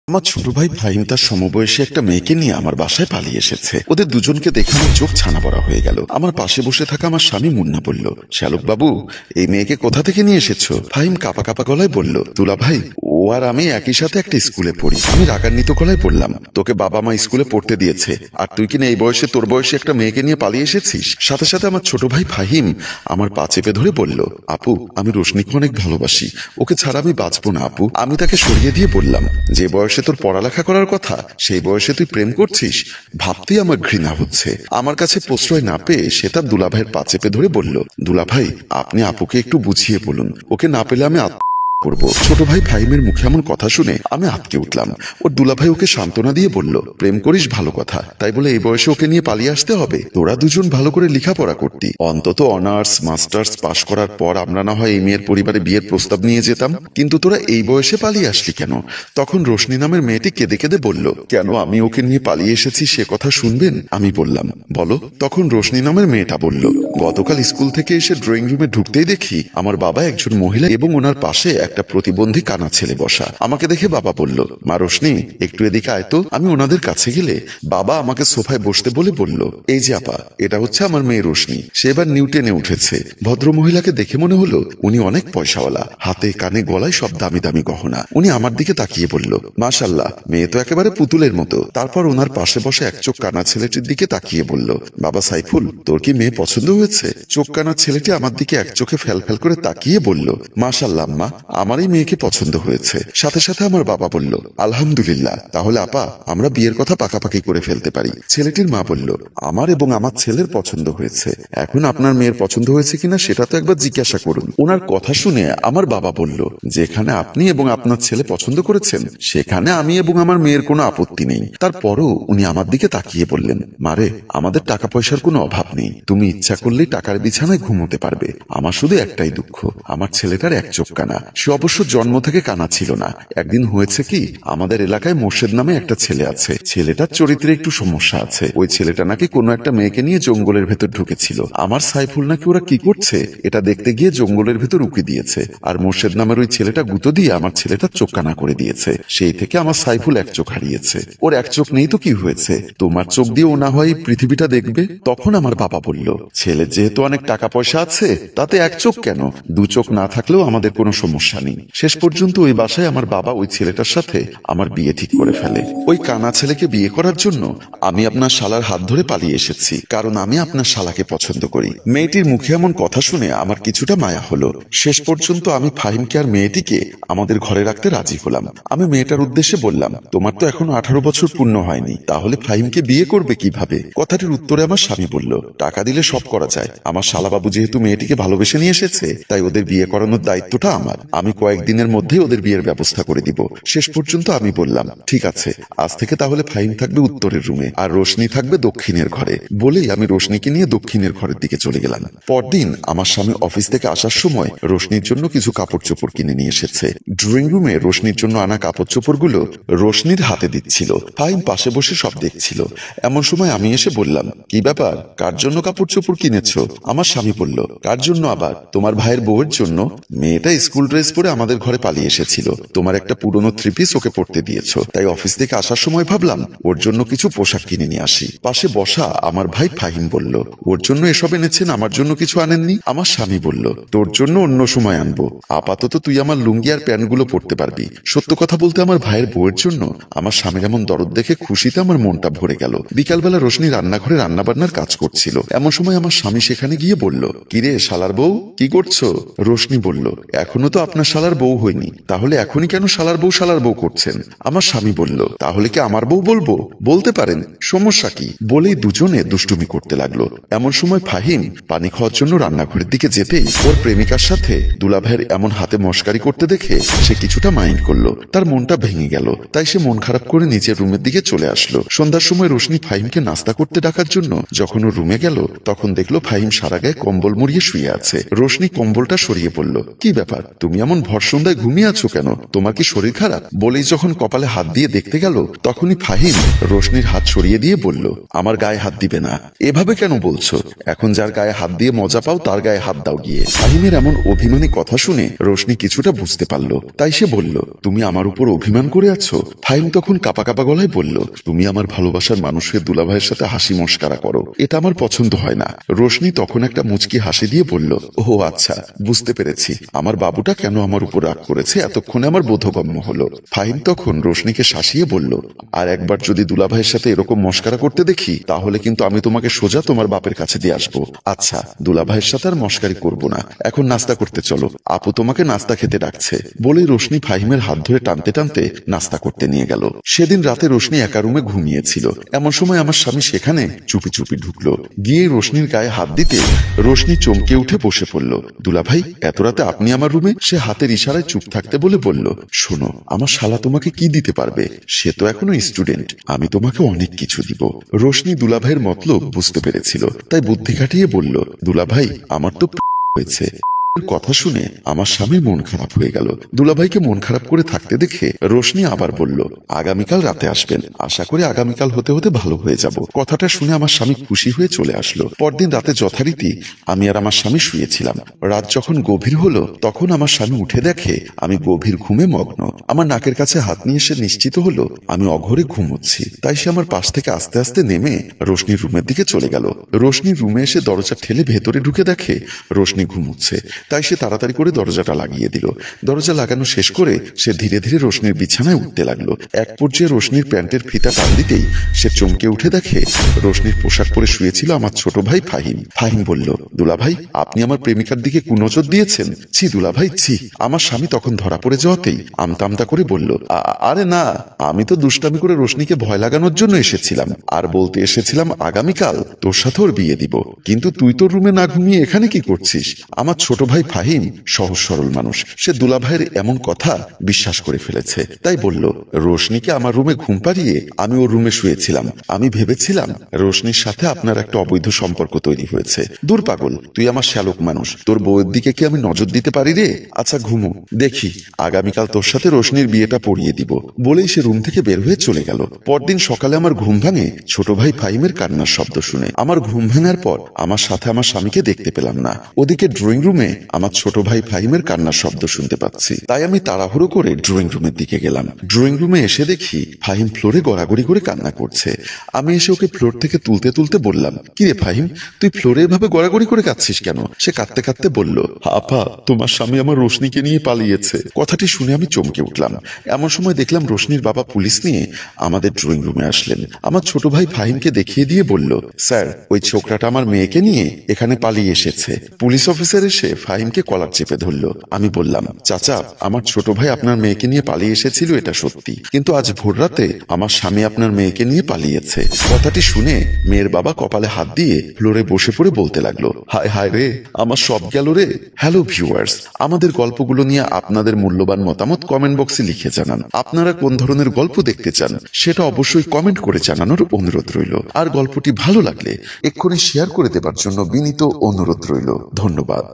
আমার ছোট ভাই ফাহিম তার সমবয়সী একটা মেয়েকে নিয়ে আমার বাসায় পালিয়ে এসেছে। ওদের দুজনকে দেখে আমার চোখ ছানা বড়া হয়ে গেল। আমার পাশে বসে থাকা আমার স্বামী মুন্না বলল, শ্যালক বাবু, এই মেয়েকে কোথা থেকে নিয়ে এসেছো? ফাহিম কাপা কাপা গলায় বলল, দুলা ভাই, ও আর আমি একই সাথে একটা স্কুলে পড়ি। আমি রাগান্বিত গলায় বললাম, তোকে বাবা মা স্কুলে পড়তে দিয়েছে, আর তুই কিনা এই বয়সে তোর বয়সে একটা মেয়েকে নিয়ে পালিয়ে এসেছিস? সাথে সাথে আমার ছোট ভাই ফাহিম আমার পা চেপে ধরে বলল, আপু, আমি রোশনিকে অনেক ভালোবাসি, ওকে ছাড়া আমি বাঁচবো না আপু। আমি তাকে সরিয়ে দিয়ে বললাম, যে বয়সে তোর পড়ালেখা করার কথা সেই বয়সে তুই প্রেম করছিস, ভাবতেই আমার ঘৃণা হচ্ছে। আমার কাছে প্রশ্রয় না পেয়ে সে তার দুলাভাইয়ের পা চেপে ধরে বলল, দুলাভাই, আপনি আপুকে একটু বুঝিয়ে বলুন, ওকে না পেলে আমি করব। ছোট ভাই ফাহিমের মুখে এমন কথা শুনে আমি আটকে উঠলাম। ওর দুলাভাই ওকে সান্ত্বনা দিয়ে বলল, প্রেম করিস ভালো কথা, তাই বলে এই বয়সে ওকে নিয়ে পালিয়ে আসতে হবে? তোরা দুজন ভালো করে লেখাপড়া করতি, অন্তত অনার্স মাস্টার্স পাশ করার পর আমরা না হয় এই মেয়ের পরিবারে বিয়ের প্রস্তাব নিয়ে যেতাম, কিন্তু তোরা এই বয়সে পালিয়ে আসলি কেন? তখন রোশনি নামের মেয়েটি কেঁদে কেঁদে বলল, কেন আমি ওকে নিয়ে পালিয়ে এসেছি সে কথা শুনবেন? আমি বললাম, বলো। তখন রোশনি নামের মেয়েটা বলল, গতকাল স্কুল থেকে এসে ড্রয়িং রুমে ঢুকতেই দেখি আমার বাবা একজন মহিলা এবং ওনার পাশে একটা প্রতিবন্ধী কানা ছেলে বসা। আমাকে দেখে বাবা বলল, মা রোশনি, একটু এদিকে আয় তো। আমি ওনাদের কাছে গেলে বাবা আমাকে সোফায় বসতে বলে বলল, এই যে আপা, এটা হচ্ছে আমার মেয়ে রোশনি, সে এবার নিউটেনে উঠেছে। ভদ্র মহিলাকে দেখে মনে হলো উনি অনেক পয়সাওয়ালা, হাতে কানে গলায় সব দামি দামি গহনা। উনি আমার দিকে তাকিয়ে বলল, মাশাআল্লাহ, মেয়ে তো একেবারে পুতুলের মতো। তারপর ওনার পাশে বসে এক চোখ কানা ছেলেটির দিকে তাকিয়ে বলল, বাবা সাইফুল, তোর কি মেয়ে পছন্দ হয়েছে? চোখ কানা ছেলেটি আমার দিকে এক চোখে ফ্যাল ফ্যাল করে তাকিয়ে বলল, মাশাআল্লাহ আম্মা, আমার এই মেয়েকে পছন্দ হয়েছে। সাথে সাথে আমার বাবা বলল, আলহামদুলিল্লাহ, তাহলে আপা আমরা বিয়ের কথা পাকাপাকি করে ফেলতে পারি। ছেলেটির মা বলল, আমার এবং আমার ছেলের পছন্দ হয়েছে, এখন আপনার মেয়ের পছন্দ হয়েছে কিনা সেটা তো একবার জিজ্ঞাসা করুন। ওনার কথা শুনে আমার বাবা বলল, যেখানে আপনি এবং আপনার ছেলে পছন্দ করেছেন সেখানে আমি এবং আমার মেয়ের কোনো আপত্তি নেই। তারপরও উনি আমার দিকে তাকিয়ে বললেন, মারে, আমাদের টাকা পয়সার কোনো অভাব নেই, তুমি ইচ্ছা করলেই টাকার বিছানায় ঘুমোতে পারবে। আমার শুধু একটাই দুঃখ, আমার ছেলেটার এক চোখ কানা। সে অবশ্য জন্ম থেকে কানা ছিল না। একদিন হয়েছে কি, আমাদের এলাকায় মোর্শেদ নামে একটা ছেলে আছে, ছেলেটার চরিত্রে একটু সমস্যা আছে। ওই ছেলেটা নাকি কোনো একটা মেয়েকে নিয়ে জঙ্গলের ভেতর ঢুকেছিল। আমার সাইফুল নাকি ওরা কি করছে এটা দেখতে গিয়ে জঙ্গলের ভেতর উকি দিয়েছে, আর মোর্শেদ নামের ওই ছেলেটা গুঁতো দিয়ে আমার ছেলেটার চোখ কানা করে দিয়েছে। সেই থেকে আমার সাইফুল এক চোখ হারিয়েছে। ওর এক চোখ নেই তো কি হয়েছে, তোমার চোখ দিয়ে ও না হয় পৃথিবীটা দেখবে। তখন আমার বাবা বলল, ছেলে যেহেতু অনেক টাকা পয়সা আছে, তাতে এক চোখ কেন, দু চোখ না থাকলেও আমাদের কোনো সমস্যা নেই। শেষ পর্যন্ত ওই বাসায় আমার বাবা ওই ছেলেটার সাথে আমার বিয়ে ঠিক করে ফেলে। ওই কানা ছেলেকে বিয়ে করার জন্য আমি আপনার শালার হাত ধরে পালিয়ে এসেছি, কারণ আমি আপনার শালাকে পছন্দ করি। মেয়েটির মুখে এমন কথা শুনে আমার কিছুটা মায়া হলো। শেষ পর্যন্ত আমি ফাহিমকে আর মেয়েটিকে আমাদের ঘরে রাখতে রাজি হলাম। আমি মেয়েটার উদ্দেশ্যে বললাম, তোমার তো এখনো 18 বছর পূর্ণ হয়নি, তাহলে ফাহিমকে বিয়ে করবে কিভাবে? কথাটির উত্তরে আমার স্বামী বলল, টাকা দিলে সব করা যায়। আমার শালাবাবু যেহেতু মেয়েটিকে ভালোবেসে নিয়ে এসেছে, তাই ওদের বিয়ে করানোর দায়িত্বটা আমার। আমি কয়েকদিনের মধ্যেই ওদের বিয়ের ব্যবস্থা করে দিব। শেষ পর্যন্ত আমি বললাম, ঠিক আছে, আজ থেকে তাহলে ফাহিম থাকবে উত্তরের রুমে আর রোশনি থাকবে দক্ষিণের ঘরে। বলেই আমি রোশনিকে নিয়ে দক্ষিণের ঘরের দিকে চলে গেলাম। পরদিন আমার স্বামী অফিস থেকে আসার সময় রোশনির জন্য কিছু কাপড় চোপড় কিনে নিয়ে এসেছে। ড্রয়িং রুমে রোশনির জন্য আনা কাপড় চোপড় গুলো রোশনির হাতে দিচ্ছিল। ফাহিম পাশে বসে সব দেখছিল। এমন সময় আমি এসে বললাম, কি ব্যাপার, কার জন্য কাপড় চোপড় কিনেছো? আমার স্বামী বলল, কার জন্য আবার? তোমার ভাইয়ের বউয়ের জন্য। মেয়েটা স্কুল ড্রেস পরে আমাদের ঘরে পালিয়ে এসেছিল, তোমার একটা পুরনো 3 পিস ওকে পড়তে দিয়েছো, তাই অফিস থেকে আসার সময় ভাবলাম ওর জন্য কিছু পোশাক কিনে নিয়ে আসি। পাশে বসা আমার ভাই ফাহিম বলল, ওর জন্য এসব এনেছেন, আমার জন্য কিছু আনেননি? আমার স্বামী বলল, তোর জন্য অন্য সময় আনবো, আপাতত তুই আমার লুঙ্গি আর প্যান্টগুলো পরতে পারবি। সত্য কথা বলতে আমার ভাইয়ের বউয়ের জন্য আমার স্বামীর এমন দরদ দেখে খুশিতে আমার মনটা ভরে গেল। বিকালবেলা রোশনি রান্নাঘরে রান্নাবান্নার কাজ করছিল। এমন সময় আমার স্বামী সেখানে গিয়ে বলল, কিরে শালার বউ, কি করছো? রোশনি বলল, এখনো তো আপনার শালার বউ হয়নি, তাহলে এখনই কেন শালার বউ করছেন? আমার স্বামী বলল, তাহলে কি আমার বউ বলবো? বলতে পারেন, সমস্যা কি? বলেই দুজনে দুষ্টুমি করতে লাগলো। এমন সময় ফাহিম পানি খাওয়ার জন্য রান্নাঘরের দিকে যেতেই ওর প্রেমিকার সাথে দুলাভাইয়ের এমন হাতে মশকারি করতে দেখে সে কিছুটা মাইন্ড করলো। তার মনটা ভেঙে গেল, তাই সে মন খারাপ করে নিজের রুমের দিকে চলে আসলো। সন্ধ্যার সময় রোশনি ফাহিমকে নাস্তা করতে ডাকার জন্য যখন ও রুমে গেল, তখন দেখলো ফাহিম সারা গায়ে কম্বল মুড়িয়ে শুয়ে আছে। রোশনি কম্বলটা সরিয়ে পড়ল, কি ব্যাপার, তুমি এমন এমন ভর সন্ধ্যায় ঘুমিয়ে আছো কেন? তোমার কি শরীর খারাপ? বলেই যখন কপালে হাত দিয়ে দেখতে গেল, তখনই ফাহিম রোশনির হাত সরিয়ে দিয়ে বলল, আমার গায়ে হাত দিবে না। এভাবে কেন বলছো? এখন যার গায়ে হাত দিয়ে মজা পাও তার গায়ে হাত দাও গিয়ে। ফাহিমের এমন অভিমানী কথা শুনে রোশনি কিছুটা বুঝতে পারল। তাই সে বলল, তুমি আমার উপর অভিমান করে আছো? ফাহিম তখন কাপা কাপা গলায় বলল, তুমি আমার ভালোবাসার মানুষের দুলাভাইয়ের সাথে হাসি মস্কারা করো, এটা আমার পছন্দ হয় না। রোশনি তখন একটা মুচকি হাসি দিয়ে বলল, ও আচ্ছা, বুঝতে পেরেছি আমার বাবুটা কেন আমার উপর রাগ করেছে, এতক্ষণে আমার বোধগম্য হলো। ফাহিম তখন রোশনিকে শাসিয়ে বলল, আর একবার যদি দুলাভাইয়ের সাথে এরকম মস্কারা করতে দেখি, তাহলে কিন্তু আমি তোমাকে সোজা তোমার বাপের কাছে দিয়ে আসবো। আচ্ছা, দুলাভাইয়ের সাথে আর মস্কারি করবো না, এখন নাস্তা করতে চলো, আপু তোমাকে নাস্তা খেতে ডাকছে। বলে রোশনি ফাহিমের হাত ধরে টানতে টানতে নাস্তা করতে নিয়ে গেল। সেদিন রাতে রোশনি একা রুমে ঘুমিয়েছিল। এমন সময় আমার স্বামী সেখানে চুপি চুপি ঢুকলো। গিয়ে রোশনির গায়ে হাত দিতে রোশনি চমকে উঠে বসে পড়ল। দুলাভাই, এত রাতে আপনি আমার রুমে? সে হাতের ইশারায় চুপ থাকতে বলে বলল, শোনো, আমার শালা তোমাকে কি দিতে পারবে? সে তো এখনো স্টুডেন্ট, আমি তোমাকে অনেক কিছু দিব। রোশনি দুলাভাইয়ের মতলব বুঝতে পেরেছিল, তাই বুদ্ধি খাটিয়ে বলল, দুলাভাই, আমার তো হয়েছে। কথা শুনে আমার স্বামীর মন খারাপ হয়ে গেল। দুলাভাইকে মন খারাপ করে থাকতে দেখে রোশনি আবার বলল, আগামীকাল রাতে আসবেন, আশা করি আগামীকাল হতে হতে ভালো হয়ে যাব। কথাটা শুনে আমার স্বামী খুশি হয়ে চলে আসলো। পরদিন রাতে যথারীতি আমি আর আমার স্বামী শুয়েছিলাম। রাত যখন গভীর হলো, তখন আমার স্বামী উঠে দেখে আমি গভীর ঘুমে মগ্ন। আমার নাকের কাছে হাত নিয়ে সে নিশ্চিত হলো আমি অঘরে ঘুমোচ্ছি। তাই সে আমার পাশ থেকে আস্তে আস্তে নেমে রোশনির রুমের দিকে চলে গেল। রোশনির রুমে এসে দরজা ঠেলে ভেতরে ঢুকে দেখে রোশনি ঘুমোচ্ছে। তাই সে তাড়াতাড়ি করে দরজাটা লাগিয়ে দিল। দরজা লাগানো শেষ করে সে ধীরে ধীরে রোশনির বিছানায় উঠতে লাগলো। এক পর্যায়ে রোশনির প্যান্টের ফিতা টান দিতেই সে চমকে উঠে দেখে রোশনির পোশাক পরে শুয়েছিল আমার ছোট ভাই ফাহিম। ফাহিম বলল, দুলাভাই, আপনি আমার প্রেমিকার দিকে কুনজর দিয়েছেন? ছি দুলাভাই, ছি। আমার স্বামী তখন ধরা পড়ে যাওয়াতেই আমতা আমতা করে বলল, আরে না, আমি তো দুষ্টামি করে রোশনিকে ভয় লাগানোর জন্য এসেছিলাম, আর বলতে এসেছিলাম আগামীকাল তোর সাথে ওর বিয়ে দিব। কিন্তু তুই তোর রুমে না ঘুমিয়ে এখানে কি করছিস? আমার ছোট ভাই ফাহিম সহজ সরল মানুষ, সে দুলাভাইয়ের এমন কথা বিশ্বাস করে ফেলেছে। তাই বলল, রোশনিকে আমার রুমে ঘুম পাড়িয়ে আমি ওর রুমে শুয়েছিলাম। আমি ভেবেছিলাম রোশনির সাথে আপনার একটা অবৈধ সম্পর্ক তৈরি হয়েছে। দূর পাগল, তুই আমার শ্যালক মানুষ, তোর বউয়ের দিকে কি আমি নজর দিতে পারি রে? আচ্ছা ঘুমো, দেখি আগামীকাল তোর সাথে রোশনির বিয়েটা পড়িয়ে দিব। বলেই সে রুম থেকে বের হয়ে চলে গেল। পরদিন সকালে আমার ঘুম ভাঙে ছোট ভাই ফাহিমের কান্নার শব্দ শুনে। আমার ঘুম ভাঙার পর আমার সাথে আমার স্বামীকে দেখতে পেলাম না। ওদিকে ড্রয়িং রুমে আমার ছোট ভাই ফাহিমের কান্নার শব্দ শুনতে পাচ্ছি। তাই আমি তাড়াহুড়ো করে ড্রয়িং রুমের দিকে গেলাম। ড্রয়িং রুমে এসে দেখি ফাহিম ফ্লোরে গড়াগড়ি করে কান্না করছে। আমি এসে ওকে ফ্লোর থেকে তুলতে তুলতে বললাম, কি রে ফাহিম, তুই ফ্লোরে এভাবে গড়াগড়ি করে কাঁদছিস কেন? সে কাঁদতে কাঁদতে বলল, আপা, তোমার স্বামী আমার রোশনিকে নিয়ে পালিয়েছে। কথাটি শুনে আমি চমকে উঠলাম। এমন সময় দেখলাম রোশনির বাবা পুলিশ নিয়ে আমাদের ড্রয়িং রুমে আসলেন। আমার ছোট ভাই ফাহিমকে দেখিয়ে দিয়ে বলল, স্যার, ওই ছোকরাটা আমার মেয়েকে নিয়ে এখানে পালিয়ে এসেছে। পুলিশ অফিসার এসে ফাহিমকে কলার চেপে ধরল। আমি বললাম, চাচা, আমার ছোট ভাই আপনার মেয়েকে নিয়ে পালিয়ে এসেছিল, এটা সত্যি, কিন্তু আজ ভোর রাতে আমার স্বামী আপনার মেয়েকে নিয়ে পালিয়েছে। কথাটি শুনে মেয়ের বাবা কপালে হাত দিয়ে ফ্লোরে বসে পড়ে বলতে লাগলো, হায় হায় রে, আমার সব গেল রে। হ্যালো ভিউয়ার্স, আমাদের গল্পগুলো নিয়ে আপনাদের মূল্যবান মতামত কমেন্ট বক্সে লিখে জানান। আপনারা কোন ধরনের গল্প দেখতে চান সেটা অবশ্যই কমেন্ট করে জানানোর অনুরোধ রইল। আর গল্পটি ভালো লাগলে এক্ষুনি শেয়ার করে দেবার জন্য বিনীত অনুরোধ রইল। ধন্যবাদ।